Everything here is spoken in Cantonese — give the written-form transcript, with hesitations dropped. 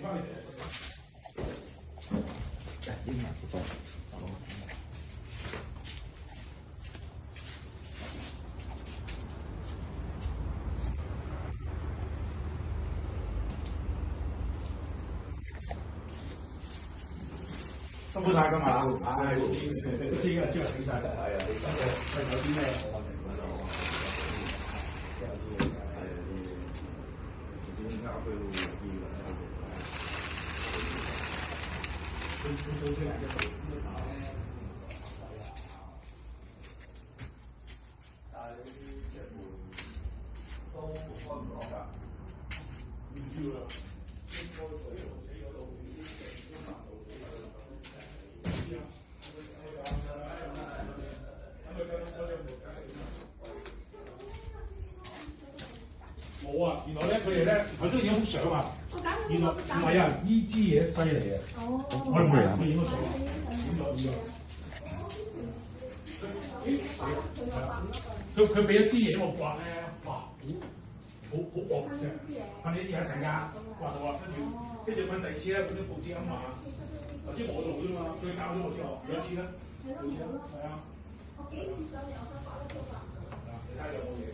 翻嚟食。英文嗰個。辛苦晒今日啊！唉，知啊，知啊，起晒。係啊，有啲咩我哋嗰度有啲點解佢會有啲咁樣佢做出嚟嘅呢排咧，但係呢隻門都開唔到㗎，唔知啦，應該佢死嗰度啲地都難到死㗎啦。冇啊！原來咧，佢哋咧頭先影幅相啊。原來唔係啊，呢支嘢犀利啊！我哋買佢影咗相啊，影咗。佢俾一支嘢我刮咧，哇！好惡嘅啫。瞓呢啲一陣間刮到啊，跟住瞓第二次咧，嗰啲報紙咁話。頭先我做啫嘛，佢教咗我之後，兩次啦，係啊。我幾次上嚟，我想刮得到㗎。你睇下有冇嘢？